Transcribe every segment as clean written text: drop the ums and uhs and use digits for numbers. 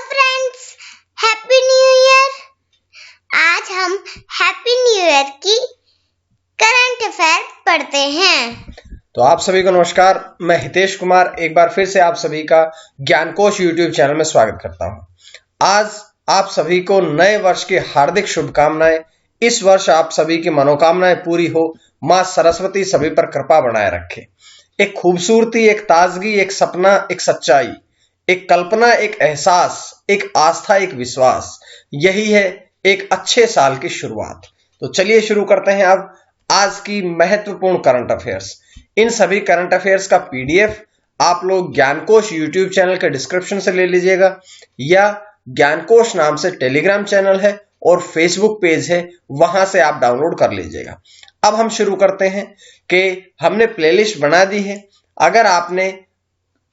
Friends, happy new year. आज हम happy new year की करंट अफेयर पढ़ते हैं। तो आप सभी को नमस्कार। मैं हितेश कुमार एक बार फिर से आप सभी का ज्ञानकोश यूट्यूब चैनल में स्वागत करता हूं। आज आप सभी को नए वर्ष की हार्दिक शुभकामनाएं। इस वर्ष आप सभी की मनोकामनाएं पूरी हो। मां सरस्वती सभी पर कृपा बनाए रखे। एक खूबसूरती, एक ताजगी, एक सपना, एक सच्चाई, एक कल्पना, एक एहसास, एक आस्था, एक विश्वास, यही है एक अच्छे साल की शुरुआत। तो चलिए शुरू करते हैं अब आज की महत्वपूर्ण करंट अफेयर्स। इन सभी करंट अफेयर्स का पीडीएफ आप लोग ज्ञानकोश यूट्यूब चैनल के डिस्क्रिप्शन से ले लीजिएगा, या ज्ञानकोश नाम से टेलीग्राम चैनल है और फेसबुक पेज है, वहां से आप डाउनलोड कर लीजिएगा। अब हम शुरू करते हैं कि हमने प्लेलिस्ट बना दी है। अगर आपने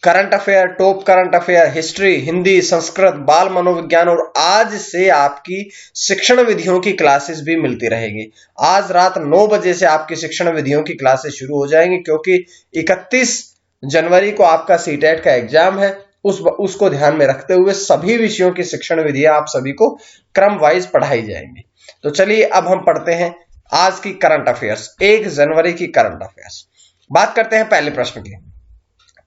current affair, top current affair, history, Hindi, Sanskrit, बाल मनोविज्ञान और आज से आपकी शिक्षण विधियों की क्लासेस भी मिलती रहेगी। आज रात 9 बजे से आपकी शिक्षण विधियों की क्लासेस शुरू हो जाएंगी, क्योंकि 31 जनवरी को आपका सीटेट का एग्जाम है। उसको ध्यान में रखते हुए सभी विषयों की शिक्षण विधियां आप सभी को क्रम वाइज पढ़ाई जाएंगी। तो चलिए अब हम पढ़ते हैं आज की करंट अफेयर्स, 1 जनवरी की करंट अफेयर्स। बात करते हैं पहले प्रश्न की।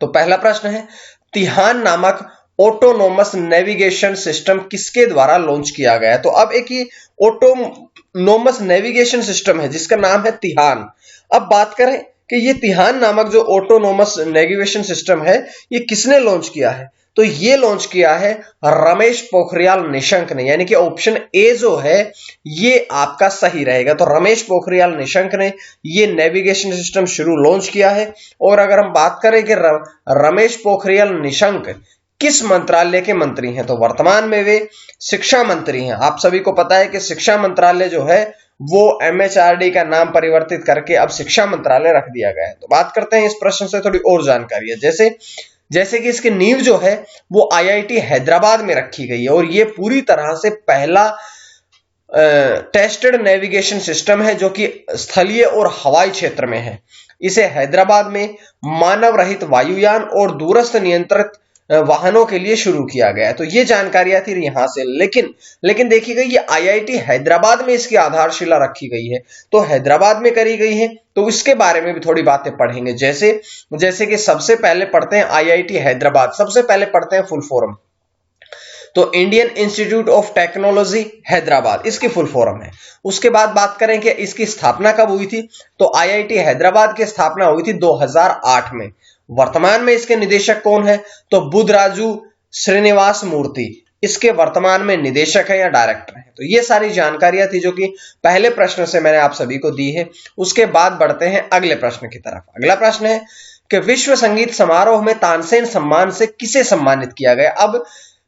तो पहला प्रश्न है, तिहान नामक ऑटोनोमस नेविगेशन सिस्टम किसके द्वारा लॉन्च किया गया है? तो अब एक ये ऑटोनोमस नेविगेशन सिस्टम है जिसका नाम है तिहान। अब बात करें कि ये तिहान नामक जो ऑटोनोमस नेविगेशन सिस्टम है, ये किसने लॉन्च किया है? तो ये लॉन्च किया है रमेश पोखरियाल निशंक ने, यानी कि ऑप्शन ए जो है ये आपका सही रहेगा। तो रमेश पोखरियाल निशंक ने ये नेविगेशन सिस्टम शुरू लॉन्च किया है। और अगर हम बात करें कि रमेश पोखरियाल निशंक किस मंत्रालय के मंत्री हैं, तो वर्तमान में वे शिक्षा मंत्री हैं। आप सभी को पता है कि शिक्षा मंत्रालय जो है वो एमएचआरडी का नाम परिवर्तित करके अब शिक्षा मंत्रालय रख दिया गया है। तो बात करते हैं इस प्रश्न से थोड़ी और जानकारी है। जैसे कि इसकी नींव जो है वो आईआईटी हैदराबाद में रखी गई है, और ये पूरी तरह से पहला टेस्टेड नेविगेशन सिस्टम है जो कि स्थलीय और हवाई क्षेत्र में है। इसे हैदराबाद में मानव रहित वायुयान और दूरस्थ नियंत्रित वाहनों के लिए शुरू किया गया है। तो ये जानकारियां थी यहां से, लेकिन देखी गई ये आईआईटी हैदराबाद में इसकी आधारशिला रखी गई है, तो हैदराबाद में करी गई है। तो इसके बारे में भी थोड़ी बातें पढ़ेंगे। जैसे कि सबसे पहले पढ़ते हैं आईआईटी हैदराबाद। सबसे पहले पढ़ते हैं फुल फॉर्म। तो Indian institute of technology Hyderabad इसकी फुल फॉर्म है। उसके बाद बात करें कि इसकी स्थापना कब हुई थी, तो आईआईटी हैदराबाद की स्थापना हुई थी 2008 में। वर्तमान में इसके निदेशक कौन है, तो बुद्धराजू श्रीनिवास मूर्ति इसके वर्तमान में निदेशक है या डायरेक्टर है। तो ये सारी जानकारियां थी जो कि पहले प्रश्न से मैंने आप सभी को दी है। उसके बाद बढ़ते हैं अगले प्रश्न की तरफ। अगला प्रश्न है कि विश्व संगीत समारोह में तानसेन सम्मान से किसे सम्मानित किया गया? अब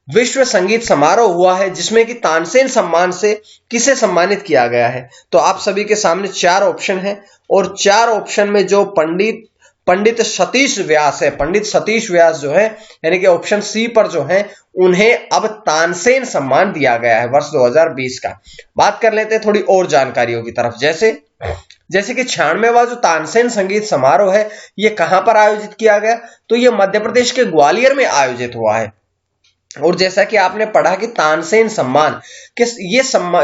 विश्व संगीत समारोह हुआ है जिसमें कि तानसेन सम्मान से किसे सम्मानित किया गया है। तो आप सभी के सामने 4 ऑप्शन है, और 4 ऑप्शन में जो पंडित सतीश व्यास है, पंडित सतीश व्यास जो है, यानी कि ऑप्शन सी पर जो है, उन्हें अब तानसेन सम्मान दिया गया है वर्ष 2020 का। बात कर लेते हैं थोड़ी और जानकारियों की तरफ। जैसे कि 96वां जो तानसेन संगीत समारोह है, ये कहां पर आयोजित किया गया? तो ये मध्य प्रदेश के ग्वालियर में आयोजित हुआ है। और जैसा कि आपने पढ़ा कि तानसेन सम्मान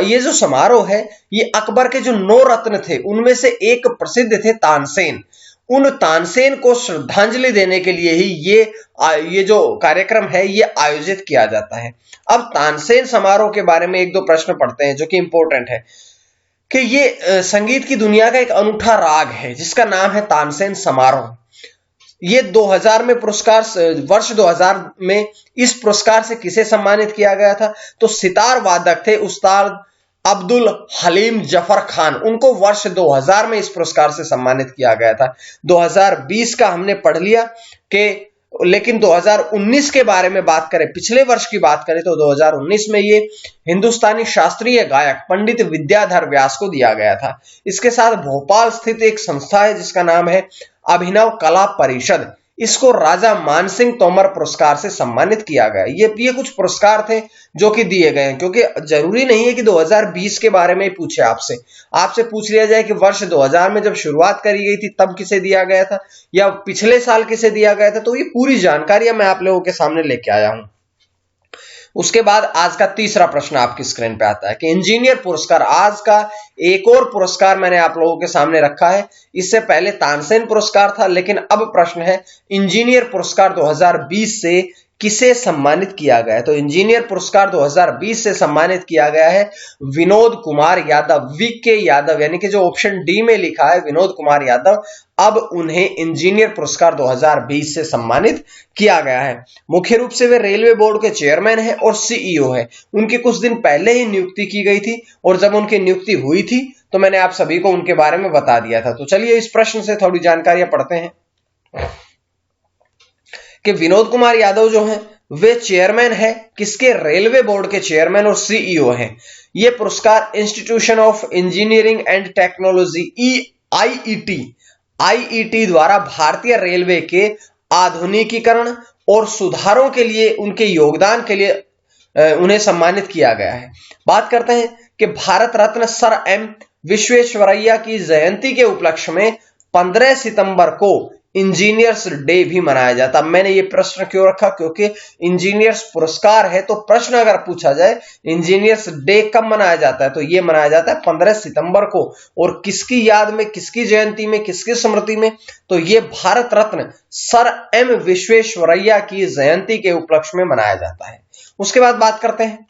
ये जो समारोह है, ये अकबर के जो 9 रत्न थे उनमें से एक प्रसिद्ध थे तानसेन। उन तानसेन को श्रद्धांजलि देने के लिए ही ये जो कार्यक्रम है ये आयोजित किया जाता है। अब तानसेन समारोह के बारे में 1-2 प्रश्न पढ़ते हैं जो कि इंपॉर्टेंट है कि ये संगीत की दुनिया का एक अनूठा राग है जिसका नाम है तानसेन समारोह। ये 2000 में वर्ष 2000 में इस पुरस्कार से किसे सम्मानित किया गया था? तो सितार वादक थे उस्ताद अब्दुल हलीम जफर खान, उनको वर्ष 2000 में इस पुरस्कार से सम्मानित किया गया था। 2020 का हमने पढ़ लिया कि, लेकिन 2019 के बारे में बात करें, पिछले वर्ष की बात करें, तो 2019 में ये हिंदुस्तानी शास्त्रीय गायक पंडित विद्याधर व्यास को दिया गया था। इसके साथ भोपाल स्थित एक संस्था है जिसका नाम है अभिनव कला परिषद, इसको राजा मानसिंह तोमर पुरस्कार से सम्मानित किया गया। ये कुछ पुरस्कार थे जो कि दिए गए हैं, क्योंकि जरूरी नहीं है कि 2020 के बारे में पूछे आपसे पूछ लिया जाए कि वर्ष 2000 में जब शुरुआत करी गई थी तब किसे दिया गया था या पिछले साल किसे दिया गया था। तो ये पूरी जानकारियां मैं आप लोगों के सामने लेके आया हूं। उसके बाद आज का तीसरा प्रश्न आपकी स्क्रीन पे आता है कि इंजीनियर पुरस्कार, आज का एक और पुरस्कार मैंने आप लोगों के सामने रखा है। इससे पहले तानसेन पुरस्कार था, लेकिन अब प्रश्न है इंजीनियर पुरस्कार 2020 से किसे सम्मानित किया गया है। तो इंजीनियर पुरस्कार 2020 से सम्मानित किया गया है विनोद कुमार यादव, वीके यादव, यानी कि जो ऑप्शन डी में लिखा है विनोद कुमार यादव, अब उन्हें इंजीनियर पुरस्कार 2020 से सम्मानित किया गया है। मुख्य रूप से वे रेलवे बोर्ड के चेयरमैन हैं और सीईओ हैं। उनकी कुछ दिन पहले ही नियुक्ति की गई थी और जब उनकी नियुक्ति हुई थी तो मैंने आप सभी को उनके बारे में बता दिया था। तो चलिए इस प्रश्न से थोड़ी जानकारियां पढ़ते हैं कि विनोद कुमार यादव जो हैं वे चेयरमैन है किसके, रेलवे बोर्ड के चेयरमैन और सीईओ हैं। ये पुरस्कार institution of engineering and technology IET द्वारा भारतीय रेलवे के आधुनिकीकरण और सुधारों के लिए उनके योगदान के लिए उन्हें सम्मानित किया गया है। बात करते हैं कि भारत रत्न सर एम विश्वेश्वरैया की जयंती के उपलक्ष्य में 15 सितंबर को इंजीनियर्स डे भी मनाया जाता। मैंने ये प्रश्न क्यों रखा, क्योंकि इंजीनियर्स पुरस्कार है तो प्रश्न अगर पूछा जाए इंजीनियर्स डे कब मनाया जाता है तो ये मनाया जाता है 15 सितंबर को। और किसकी याद में, किसकी जयंती में, किसकी स्मृति में, तो ये भारत रत्न सर एम विश्वेश्वरैया की जयंती के उपलक्ष्य में मनाया जाता है। उसके बाद बात करते हैं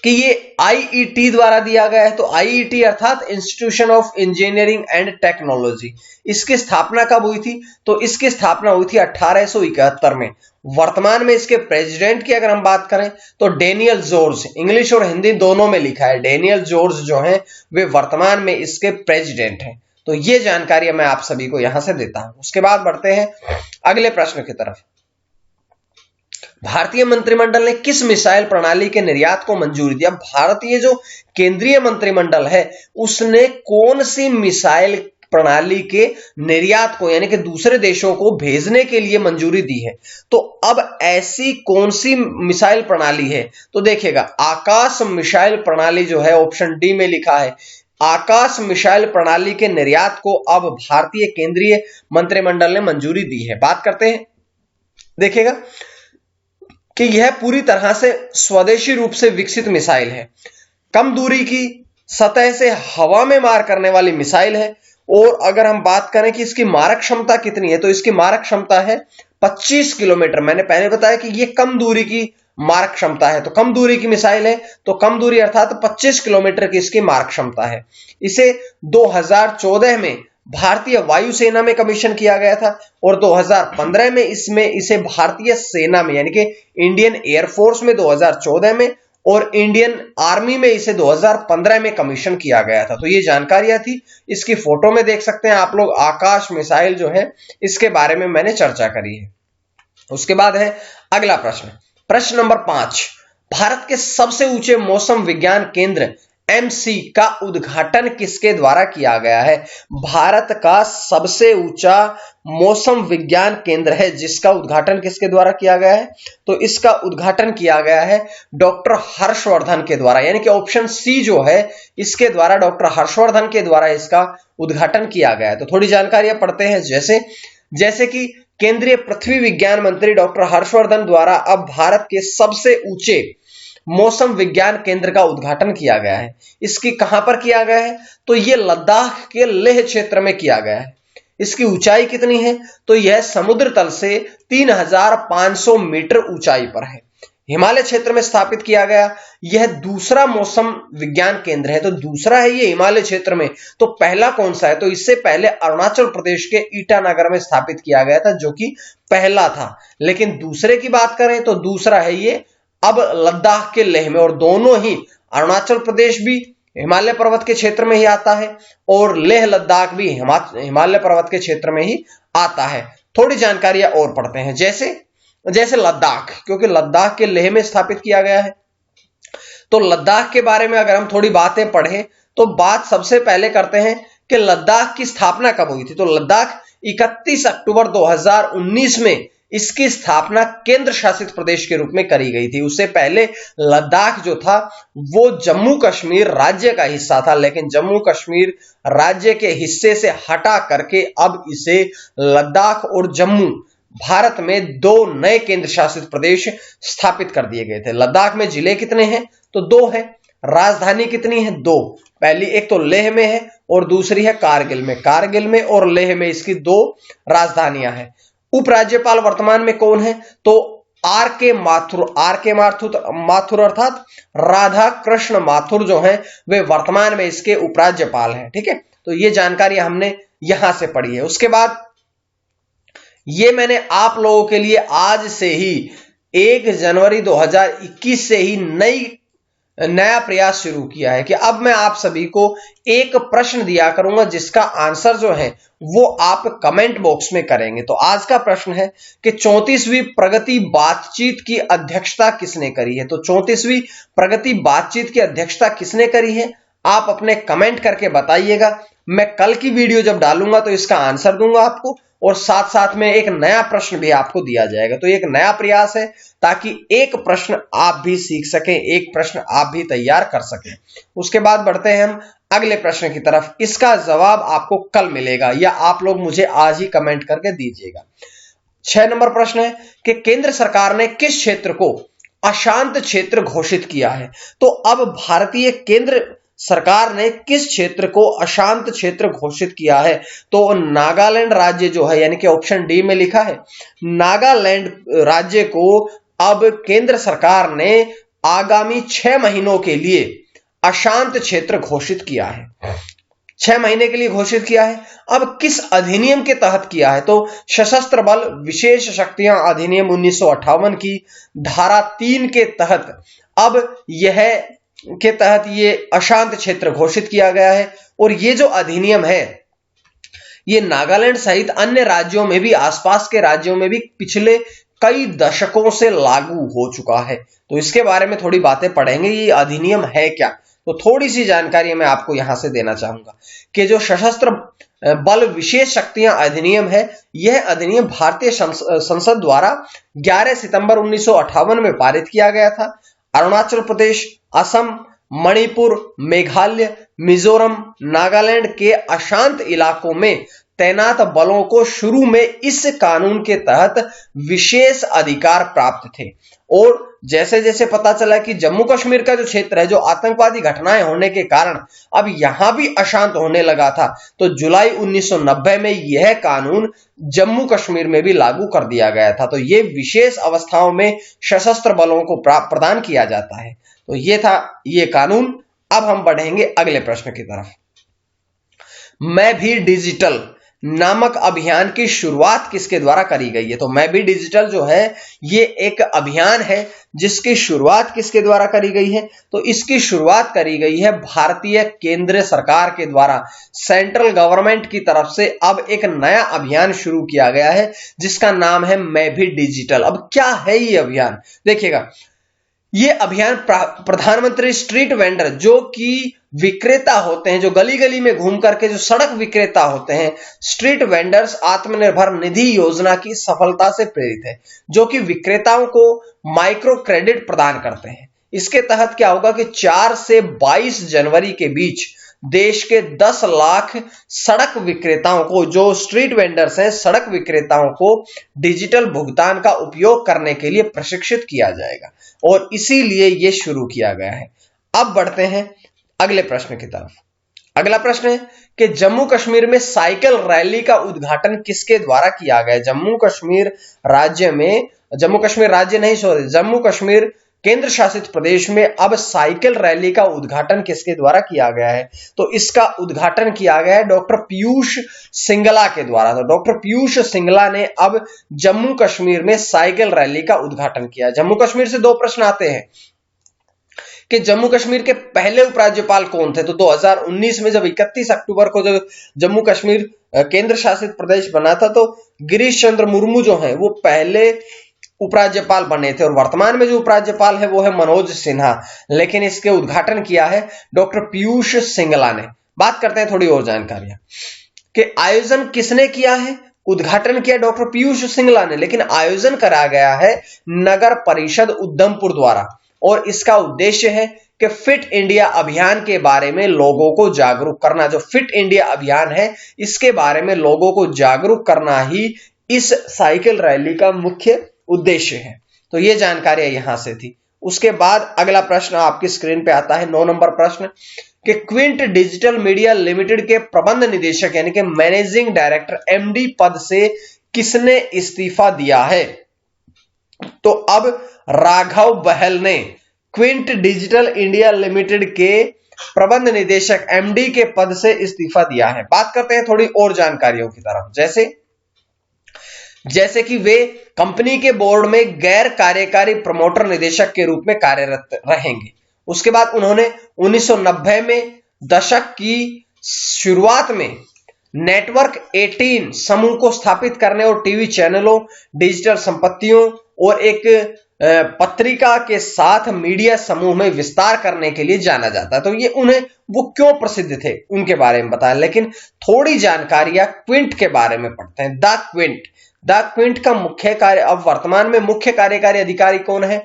कि ये आईईटी द्वारा दिया गया है। तो आईईटी अर्थात institution of engineering and technology, इसकी स्थापना कब हुई थी, तो इसकी स्थापना हुई थी 1871 में। वर्तमान में इसके प्रेसिडेंट की अगर हम बात करें तो डेनियल जॉर्ज, इंग्लिश और हिंदी दोनों में लिखा है, डेनियल जॉर्ज जो हैं वे वर्तमान में इसके प्रेसिडेंट हैं। तो ये जानकारी मैं आप सभी को यहां से देता हूं। उसके बाद बढ़ते हैं अगले प्रश्न की तरफ। भारतीय मंत्रिमंडल ने किस मिसाइल प्रणाली के निर्यात को मंजूरी दी? भारतीय जो केंद्रीय मंत्रिमंडल है उसने कौन सी मिसाइल प्रणाली के निर्यात को, यानी कि दूसरे देशों को भेजने के लिए मंजूरी दी है? तो अब ऐसी कौन सी मिसाइल प्रणाली है? तो देखिएगा, आकाश मिसाइल प्रणाली जो है ऑप्शन डी में लिखा है। आकाश मिसाइल प्रणाली के निर्यात को अब भारतीय केंद्रीय मंत्रिमंडल ने मंजूरी दी है। बात करते हैं, देखिएगा कि यह पूरी तरह से स्वदेशी रूप से विकसित मिसाइल है, कम दूरी की सतह से हवा में मार करने वाली मिसाइल है। और अगर हम बात करें कि इसकी मारक क्षमता कितनी है तो इसकी मारक क्षमता है 25 किलोमीटर। मैंने पहले बताया कि यह कम दूरी की मारक क्षमता है, तो कम दूरी की मिसाइल है, तो कम दूरी अर्थात 25 किलोमीटर की इसकी मारक क्षमता है। इसे 2014 में भारतीय वायुसेना में कमीशन किया गया था और 2015 में इसे भारतीय सेना में, यानी कि इंडियन एयरफोर्स में 2014 में और इंडियन आर्मी में इसे 2015 में कमीशन किया गया था। तो ये जानकारियां थी, इसकी फोटो में देख सकते हैं आप लोग। आकाश मिसाइल जो है इसके बारे में मैंने चर्चा करी है। उसके बाद है अगला प्रश्न, प्रश्न नंबर 5। भारत के सबसे ऊंचे मौसम विज्ञान केंद्र एमसी का उद्घाटन किसके द्वारा किया गया है? भारत का सबसे ऊंचा मौसम विज्ञान केंद्र है जिसका उद्घाटन किसके द्वारा किया गया है? तो इसका उद्घाटन किया गया है डॉक्टर हर्षवर्धन के द्वारा, यानी कि ऑप्शन सी जो है इसके द्वारा, डॉक्टर हर्षवर्धन के द्वारा इसका उद्घाटन किया गया है। तो थोड़ी जानकारियां पढ़ते हैं, जैसे कि केंद्रीय पृथ्वी विज्ञान मंत्री डॉक्टर हर्षवर्धन द्वारा अब भारत के सबसे ऊंचे मौसम विज्ञान केंद्र का उद्घाटन किया गया है। इसकी कहां पर किया गया है? तो यह लद्दाख के लेह क्षेत्र में किया गया है। इसकी ऊंचाई कितनी है? तो यह समुद्र तल से 3500 मीटर ऊंचाई पर है। हिमालय क्षेत्र में स्थापित किया गया। यह दूसरा मौसम विज्ञान केंद्र है, तो दूसरा है ये हिमालय क्षेत्र में। तो पहला कौन सा है? तो इससे पहले अरुणाचल प्रदेश के ईटानगर में स्थापित किया गया था, जो कि पहला था। लेकिन दूसरे की बात करें तो दूसरा है ये अब लद्दाख के लेह में, और दोनों ही, अरुणाचल प्रदेश भी हिमालय पर्वत के क्षेत्र में ही आता है और लेह लद्दाख भी हिमालय पर्वत के क्षेत्र में ही आता है। थोड़ी जानकारियां और पढ़ते हैं, जैसे लद्दाख, क्योंकि लद्दाख के लेह में स्थापित किया गया है। तो लद्दाख के बारे में अगर हम थोड़ी बातें पढ़ें तो बात सबसे पहले करते हैं कि लद्दाख की स्थापना कब हुई थी। तो लद्दाख 31 अक्टूबर 2019 में इसकी स्थापना केंद्र शासित प्रदेश के रूप में करी गई थी। उससे पहले लद्दाख जो था वो जम्मू कश्मीर राज्य का हिस्सा था, लेकिन जम्मू कश्मीर राज्य के हिस्से से हटा करके अब इसे लद्दाख और जम्मू भारत में 2 नए केंद्र शासित प्रदेश स्थापित कर दिए गए थे। लद्दाख में जिले कितने हैं? तो 2 है। राजधानी कितनी है? 2। पहली एक तो लेह में है और दूसरी है कारगिल में। कारगिल में और लेह में इसकी 2 राजधानियां हैं। उपराज्यपाल वर्तमान में कौन है? तो आर के माथुर अर्थात राधा कृष्ण माथुर जो हैं वे वर्तमान में इसके उपराज्यपाल हैं। ठीक है, तो ये जानकारी हमने यहां से पढ़ी है। उसके बाद ये मैंने आप लोगों के लिए आज से ही 1 जनवरी 2021 से ही नया प्रयास शुरू किया है कि अब मैं आप सभी को एक प्रश्न दिया करूंगा जिसका आंसर जो है वो आप कमेंट बॉक्स में करेंगे। तो आज का प्रश्न है कि 34वीं प्रगति बातचीत की अध्यक्षता किसने करी है? तो 34वीं प्रगति बातचीत की अध्यक्षता किसने करी है? आप अपने कमेंट करके बताइएगा। मैं कल की वीडियो जब डालूंगा तो इसका आंसर दूंगा आपको और साथ साथ में एक नया प्रश्न भी आपको दिया जाएगा। तो एक नया प्रयास है ताकि एक प्रश्न आप भी सीख सकें, एक प्रश्न आप भी तैयार कर सकें। उसके बाद बढ़ते हैं हम अगले प्रश्न की तरफ। इसका जवाब आपको कल मिलेगा या आप लोग मुझे आज ही कमेंट करके दीजिएगा। 6 नंबर प्रश्न है कि केंद्र सरकार ने किस क्षेत्र को अशांत क्षेत्र घोषित किया है? तो अब भारतीय केंद्र सरकार ने किस क्षेत्र को अशांत क्षेत्र घोषित किया है? तो नागालैंड राज्य जो है, यानी कि ऑप्शन डी में लिखा है, नागालैंड राज्य को अब केंद्र सरकार ने आगामी 6 महीनों के लिए अशांत क्षेत्र घोषित किया है। 6 महीने के लिए घोषित किया है। अब किस अधिनियम के तहत किया है? तो सशस्त्र बल विशेष शक्तियां अधिनियम 1958 की धारा 3 के तहत अब ये अशांत क्षेत्र घोषित किया गया है। और ये जो अधिनियम है ये नागालैंड सहित अन्य राज्यों में भी, आसपास के राज्यों में भी पिछले कई दशकों से लागू हो चुका है। तो इसके बारे में थोड़ी बातें पढ़ेंगे। ये अधिनियम है क्या? तो थोड़ी सी जानकारी मैं आपको यहां से देना चाहूंगा कि जो सशस्त्र बल विशेष शक्तियां अधिनियम है, यह अधिनियम भारतीय संसद द्वारा 11 सितंबर 1958 में पारित किया गया था। अरुणाचल प्रदेश, असम, मणिपुर, मेघालय, मिजोरम, नागालैंड के अशांत इलाकों में तैनात बलों को शुरू में इस कानून के तहत विशेष अधिकार प्राप्त थे। और जैसे जैसे पता चला कि जम्मू कश्मीर का जो क्षेत्र है, जो आतंकवादी घटनाएं होने के कारण अब यहां भी अशांत होने लगा था, तो जुलाई 1990 में यह कानून जम्मू कश्मीर में भी लागू कर दिया गया था। तो यह विशेष अवस्थाओं में सशस्त्र बलों को प्रदान किया जाता है। तो यह था ये कानून। अब हम बढ़ेंगे अगले प्रश्न की तरफ। मैं भी डिजिटल नामक अभियान की शुरुआत किसके द्वारा करी गई है? तो मैं भी डिजिटल जो है ये एक अभियान है जिसकी शुरुआत किसके द्वारा करी गई है? तो इसकी शुरुआत करी गई है भारतीय केंद्र सरकार के द्वारा। सेंट्रल गवर्नमेंट की तरफ से अब एक नया अभियान शुरू किया गया है जिसका नाम है मैं भी डिजिटल। अब क्या है ये अभियान? देखिएगा, ये अभियान प्रधानमंत्री स्ट्रीट वेंडर, जो कि विक्रेता होते हैं, जो गली गली में घूम करके जो सड़क विक्रेता होते हैं, स्ट्रीट वेंडर्स आत्मनिर्भर निधि योजना की सफलता से प्रेरित है, जो कि विक्रेताओं को माइक्रो क्रेडिट प्रदान करते हैं। इसके तहत क्या होगा कि 4 से 22 जनवरी के बीच देश के 10 लाख सड़क विक्रेताओं को, जो स्ट्रीट वेंडर्स हैं, सड़क विक्रेताओं को डिजिटल भुगतान का उपयोग करने के लिए प्रशिक्षित किया जाएगा और इसीलिए यह शुरू किया गया है। अब बढ़ते हैं अगले प्रश्न की तरफ। अगला प्रश्न है कि जम्मू कश्मीर में साइकिल रैली का उद्घाटन किसके द्वारा किया गया? जम्मू कश्मीर केंद्र शासित प्रदेश में अब साइकिल रैली का उद्घाटन किसके द्वारा किया गया है? तो इसका उद्घाटन किया गया है डॉक्टर पीयूष सिंगला के द्वारा। तो डॉक्टर पीयूष सिंगला ने अब जम्मू कश्मीर में साइकिल रैली का उद्घाटन किया। जम्मू कश्मीर से 2 प्रश्न आते हैं कि जम्मू कश्मीर के पहले उपराज्यपाल कौन थे? तो 2019 में जब 31 अक्टूबर को जब जम्मू कश्मीर केंद्र शासित प्रदेश बना था, तो गिरीश चंद्र मुर्मू जो है वो पहले उपराज्यपाल बने थे और वर्तमान में जो उपराज्यपाल है वो है मनोज सिन्हा, लेकिन इसके उद्घाटन किया है डॉक्टर पीयूष सिंगला ने। बात करते हैं थोड़ी और जानकारियां कि आयोजन किसने किया है। उद्घाटन किया डॉक्टर पीयूष सिंगला ने, लेकिन आयोजन करा गया है नगर परिषद उधमपुर द्वारा और इसका उद्देश्य है कि फिट इंडिया अभियान के बारे में लोगों को जागरूक करना। जो फिट इंडिया अभियान है इसके बारे में लोगों को जागरूक करना ही इस साइकिल रैली का मुख्य उद्देश्य है। तो ये जानकारी यहां से थी। उसके बाद अगला प्रश्न आपकी स्क्रीन पे आता है 9 नंबर प्रश्न कि क्विंट डिजिटल मीडिया लिमिटेड के प्रबंध निदेशक यानी कि मैनेजिंग डायरेक्टर एमडी पद से किसने इस्तीफा दिया है? तो अब राघव बहल ने क्विंट डिजिटल इंडिया लिमिटेड के प्रबंध निदेशक एमडी के पद से इस्तीफा दिया है। बात करते हैं थोड़ी और जानकारियों की तरफ, जैसे कि वे कंपनी के बोर्ड में गैर कार्यकारी प्रमोटर निदेशक के रूप में कार्यरत रहेंगे। उसके बाद उन्होंने 1990 में दशक की शुरुआत में नेटवर्क 18 समूह को स्थापित करने और टीवी चैनलों, डिजिटल संपत्तियों और एक पत्रिका के साथ मीडिया समूह में विस्तार करने के लिए जाना जाता है। तो ये वो क्यों प्रसिद्ध थे उनके बारे में बताया, लेकिन थोड़ी जानकारियां क्विंट के बारे में पढ़ते हैं। द क्विंट का मुख्य कार्य, अब वर्तमान में मुख्य कार्यकारी अधिकारी कौन है?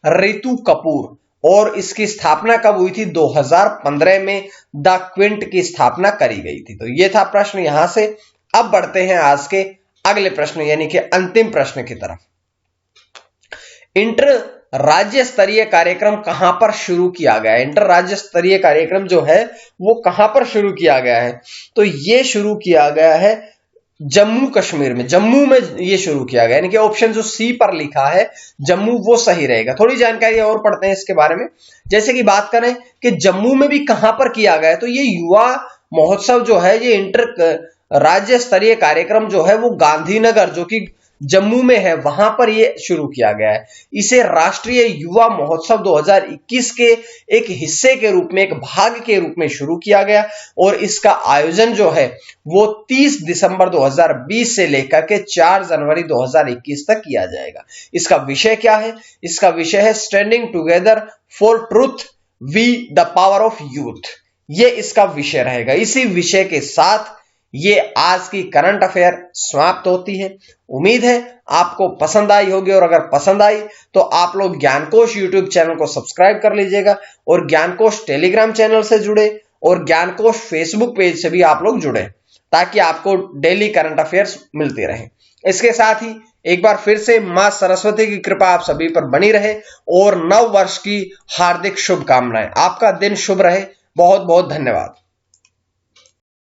रितु कपूर। और इसकी स्थापना कब हुई थी? 2015 में द क्विंट की स्थापना करी गई थी। तो ये था प्रश्न यहां से। अब बढ़ते हैं आज के अगले प्रश्न यानी कि अंतिम प्रश्न की तरफ। इंटर राज्य स्तरीय कार्यक्रम कहां पर शुरू किया गया है? इंटर राज्य स्तरीय कार्यक्रम जो है वो कहां पर शुरू किया गया है? तो ये शुरू किया गया है जम्मू कश्मीर में। जम्मू में ये शुरू किया गया, यानी कि ऑप्शन जो सी पर लिखा है जम्मू वो सही रहेगा। थोड़ी जानकारी और पढ़ते हैं इसके बारे में। जैसे कि बात करें कि जम्मू में भी कहां पर किया गया है, तो ये युवा महोत्सव जो है, ये इंटर राज्य स्तरीय कार्यक्रम जो है वो गांधीनगर जो कि जम्मू में है वहां पर ये शुरू किया गया है। इसे राष्ट्रीय युवा महोत्सव 2021 के एक हिस्से के रूप में, एक भाग के रूप में शुरू किया गया और इसका आयोजन जो है वो 30 दिसंबर 2020 से लेकर के 4 जनवरी 2021 तक किया जाएगा। इसका विषय क्या है? इसका विषय है standing together for truth we the power of youth. ये इसका विषय रहेगा। इसी विषय के साथ ये आज की करंट अफेयर समाप्त होती है। उम्मीद है आपको पसंद आई होगी, और अगर पसंद आई तो आप लोग ज्ञानकोश यूट्यूब चैनल को सब्सक्राइब कर लीजिएगा और ज्ञानकोश टेलीग्राम चैनल से जुड़े और ज्ञानकोश फेसबुक पेज से भी आप लोग जुड़े, ताकि आपको डेली करंट अफेयर्स मिलती रहे। इसके साथ ही एक बार फिर से मां सरस्वती की कृपा आप सभी पर बनी रहे और नव वर्ष की हार्दिक शुभकामनाएं। आपका दिन शुभ रहे। बहुत बहुत धन्यवाद।